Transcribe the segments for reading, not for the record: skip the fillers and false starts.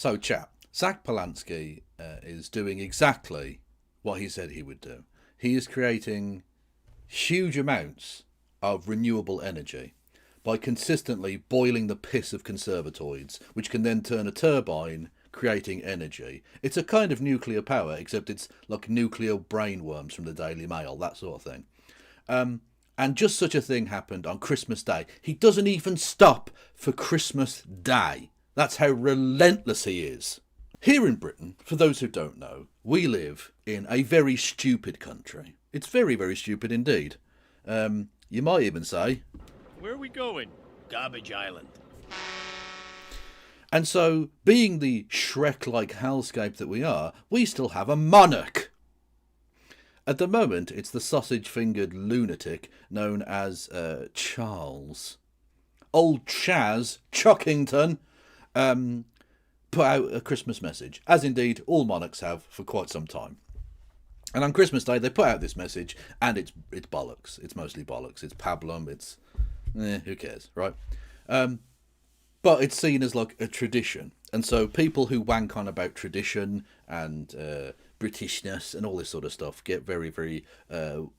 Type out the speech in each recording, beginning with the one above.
So, chap, Zack Polanski is doing exactly what he said he would do. He is creating huge amounts of renewable energy by consistently boiling the piss of consevatoids, which can then turn a turbine, creating energy. It's a kind of nuclear power, except it's like nuclear brainworms from the Daily Mail, that sort of thing. And just such a thing happened on Christmas Day. He doesn't even stop for Christmas Day. That's how relentless he is. Here in Britain, for those who don't know, we live in a very stupid country. It's very, very stupid indeed. You might even say... Where are we going? Garbage Island. And so, being the Shrek-like hellscape that we are, we still have a monarch. At the moment, it's the sausage-fingered lunatic known as Charles. Old Chaz Chuckington put out a Christmas message, as indeed all monarchs have for quite some time. And on Christmas Day, they put out this message, and it's bollocks. It's mostly bollocks. It's pablum. It's who cares, right? But it's seen as like a tradition, and so people who wank on about tradition and Britishness and all this sort of stuff get very, very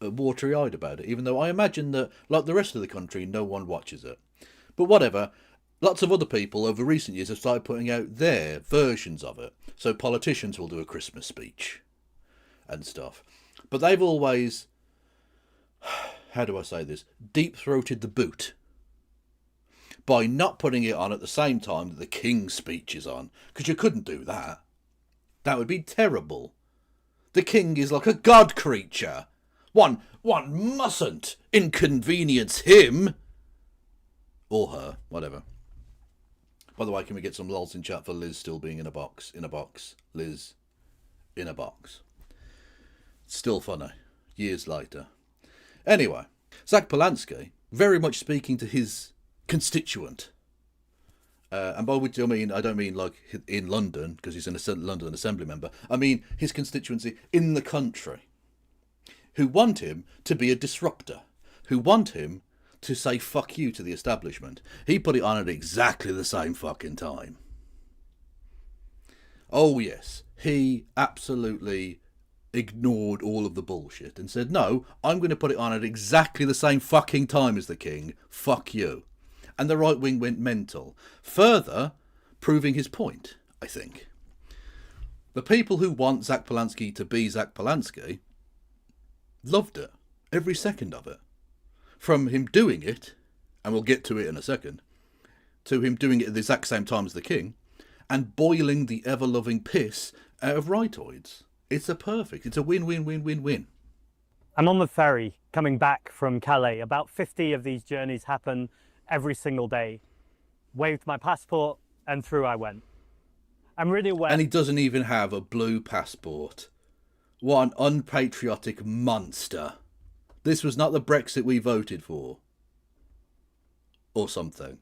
watery-eyed about it. Even though I imagine that, like the rest of the country, no one watches it. But whatever. Lots of other people over recent years have started putting out their versions of it. So politicians will do a Christmas speech and stuff. But they've always, how do I say this, deep-throated the boot by not putting it on at the same time that the King's speech is on. Because you couldn't do that. That would be terrible. The King is like a god creature. One mustn't inconvenience him. Or her, whatever. By the way, can we get some lols in chat for Liz still being in a box? In a box. Liz in a box. Still funny. Years later. Anyway, Zack Polanski, very much speaking to his constituent. And by which I mean, I don't mean like in London, because he's a London Assembly member. I mean his constituency in the country. Who want him to be a disruptor. Who want him to say fuck you to the establishment. He put it on at exactly the same fucking time. Oh yes, he absolutely ignored all of the bullshit and said, no, I'm going to put it on at exactly the same fucking time as the King. Fuck you. And the right wing went mental. Further, proving his point, I think. The people who want Zack Polanski to be Zack Polanski loved it. Every second of it. From him doing it, and we'll get to it in a second, to him doing it at the exact same time as the King, and boiling the ever-loving piss out of Rightoids. It's a win-win-win-win-win. I'm on the ferry coming back from Calais. About 50 of these journeys happen every single day. Waved my passport and through I went. I'm really aware. And he doesn't even have a blue passport. What an unpatriotic monster. This was not the Brexit we voted for. Or something.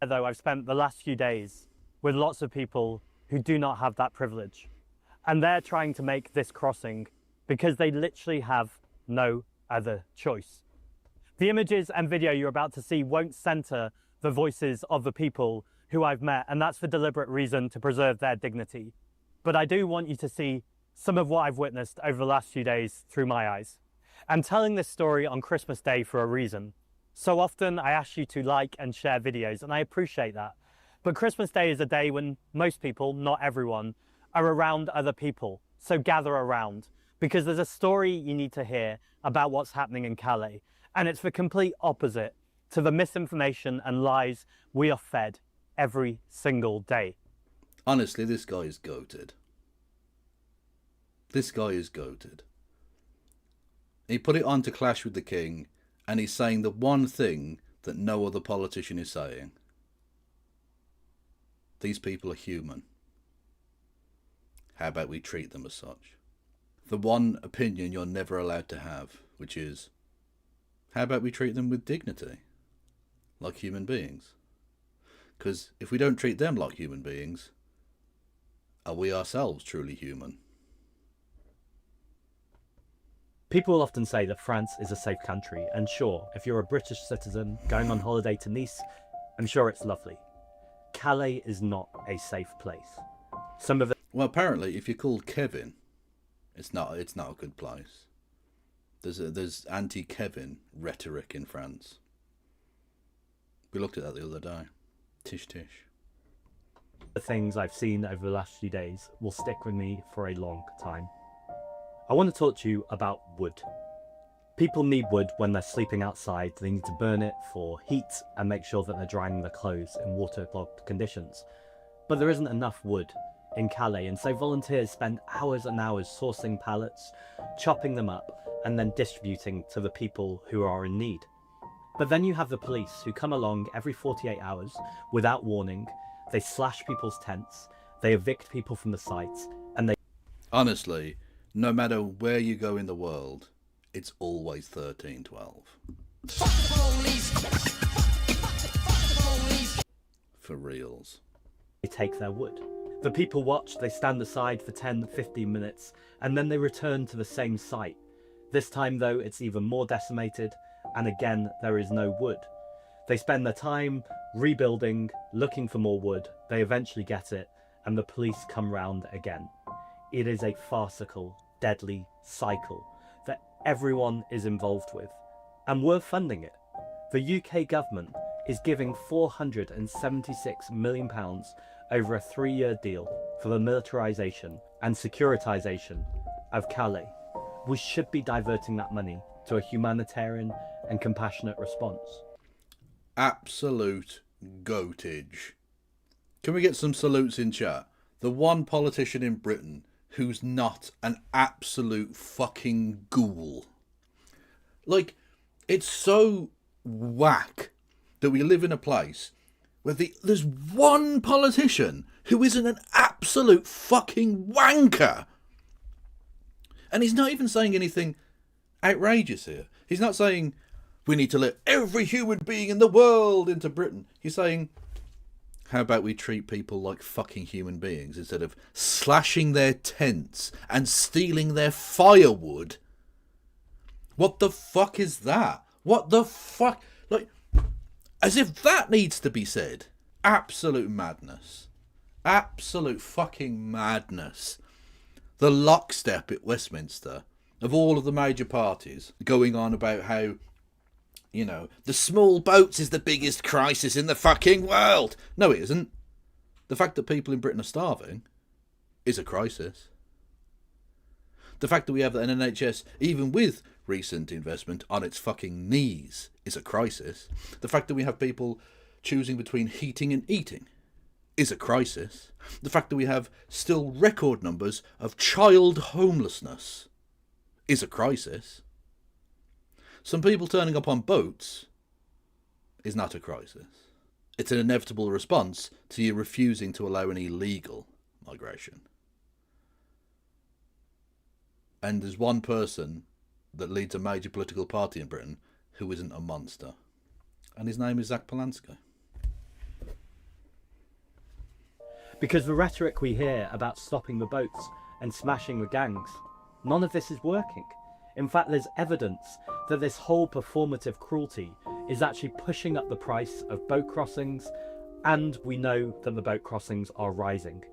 Though I've spent the last few days with lots of people who do not have that privilege. And they're trying to make this crossing because they literally have no other choice. The images and video you're about to see won't centre the voices of the people who I've met, and that's for deliberate reason to preserve their dignity. But I do want you to see some of what I've witnessed over the last few days through my eyes. I'm telling this story on Christmas Day for a reason. So often I ask you to like and share videos, and I appreciate that. But Christmas Day is a day when most people, not everyone, are around other people. So gather around, because there's a story you need to hear about what's happening in Calais. And it's the complete opposite to the misinformation and lies we are fed every single day. Honestly, this guy is goated. This guy is goated. He put it on to clash with the King, and he's saying the one thing that no other politician is saying. These people are human. How about we treat them as such? The one opinion you're never allowed to have, which is, how about we treat them with dignity? Like human beings? Because if we don't treat them like human beings, are we ourselves truly human? People will often say that France is a safe country, and sure, if you're a British citizen going on holiday to Nice, I'm sure it's lovely. Calais is not a safe place. Some of it Well, apparently, if you're called Kevin, it's not a good place. There's anti-Kevin rhetoric in France. We looked at that the other day. Tish tish. the things I've seen over the last few days will stick with me for a long time. I want to talk to you about wood. People need wood when they're sleeping outside. They need to burn it for heat and make sure that they're drying their clothes in waterlogged conditions. But there isn't enough wood in Calais, and so volunteers spend hours and hours sourcing pallets, chopping them up, and then distributing to the people who are in need. But then you have the police who come along every 48 hours without warning. They slash people's tents, they evict people from the sites, and they... Honestly, no matter where you go in the world, it's always 1312. For reals. They take their wood. The people watch, they stand aside for 10-15 minutes, and then they return to the same site. This time though, it's even more decimated, and again there is no wood. They spend their time rebuilding, looking for more wood, they eventually get it, and the police come round again. It is a farcical, deadly cycle that everyone is involved with, and we're funding it. The UK government is giving £476 million over a 3-year deal for the militarisation and securitisation of Calais. We should be diverting that money to a humanitarian and compassionate response. Absolute goatage. Can we get some salutes in chat? The one politician in Britain who's not an absolute fucking ghoul. Like, it's so whack that we live in a place where there's one politician who isn't an absolute fucking wanker. And he's not even saying anything outrageous here. He's not saying we need to let every human being in the world into Britain. He's saying, how about we treat people like fucking human beings instead of slashing their tents and stealing their firewood? What the fuck is that? What the fuck? Like, as if that needs to be said. Absolute madness. Absolute fucking madness. The lockstep at Westminster of all of the major parties going on about how, you know, the small boats is the biggest crisis in the fucking world. No, it isn't. The fact that people in Britain are starving is a crisis. The fact that we have an NHS, even with recent investment, on its fucking knees is a crisis. The fact that we have people choosing between heating and eating is a crisis. The fact that we have still record numbers of child homelessness is a crisis. Some people turning up on boats is not a crisis. It's an inevitable response to you refusing to allow any illegal migration. And there's one person that leads a major political party in Britain who isn't a monster. And his name is Zack Polanski. Because the rhetoric we hear about stopping the boats and smashing the gangs, none of this is working. In fact, there's evidence that this whole performative cruelty is actually pushing up the price of boat crossings, and we know that the boat crossings are rising.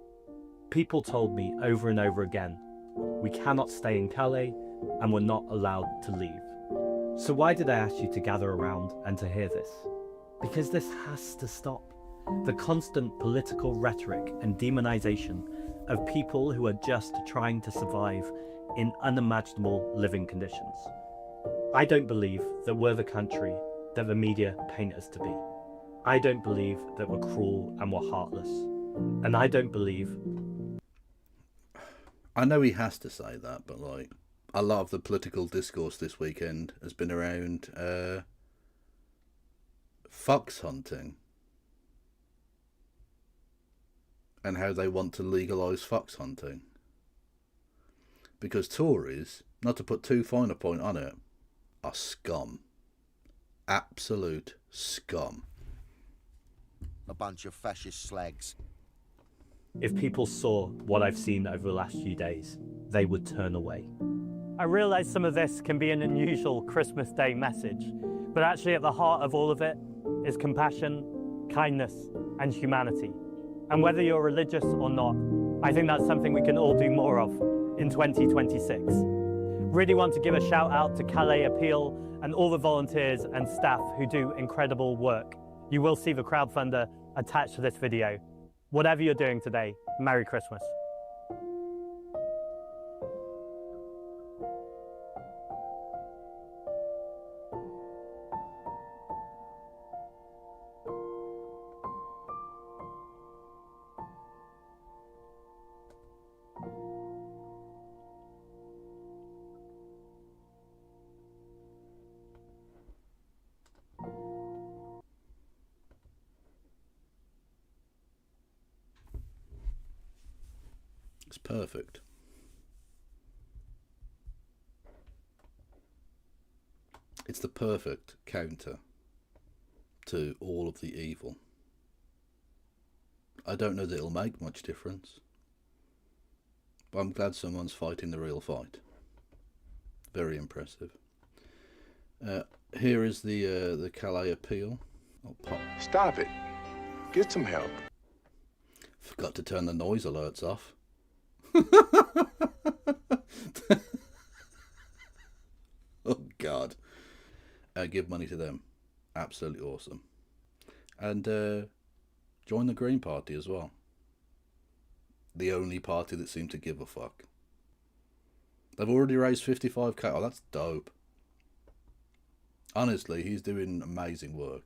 People told me over and over again, we cannot stay in Calais and we're not allowed to leave. So why did I ask you to gather around and to hear this? Because this has to stop. The constant political rhetoric and demonization of people who are just trying to survive in unimaginable living conditions. I don't believe that we're the country that the media paint us to be. I don't believe that we're cruel and we're heartless. And I don't believe... I know he has to say that, but like, a lot of the political discourse this weekend has been around fox hunting. And how they want to legalise fox hunting. Because Tories, not to put too fine a point on it, are scum. Absolute scum. A bunch of fascist slags. If people saw what I've seen over the last few days, they would turn away. I realise some of this can be an unusual Christmas Day message, but actually at the heart of all of it is compassion, kindness, and humanity. And whether you're religious or not, I think that's something we can all do more of in 2026. Really want to give a shout out to Calais Appeal and all the volunteers and staff who do incredible work. You will see the crowdfunder attached to this video. Whatever you're doing today, Merry Christmas. It's perfect. It's the perfect counter to all of the evil. I don't know that it'll make much difference, but I'm glad someone's fighting the real fight. Very impressive. Here is the Calais Appeal. I'll pop. Stop it. Get some help. Forgot to turn the noise alerts off. Oh God. Give money to them. Absolutely awesome. And join the Green Party as well. The only party that seemed to give a fuck. They've already raised 55k. Oh, that's dope. Honestly, he's doing amazing work.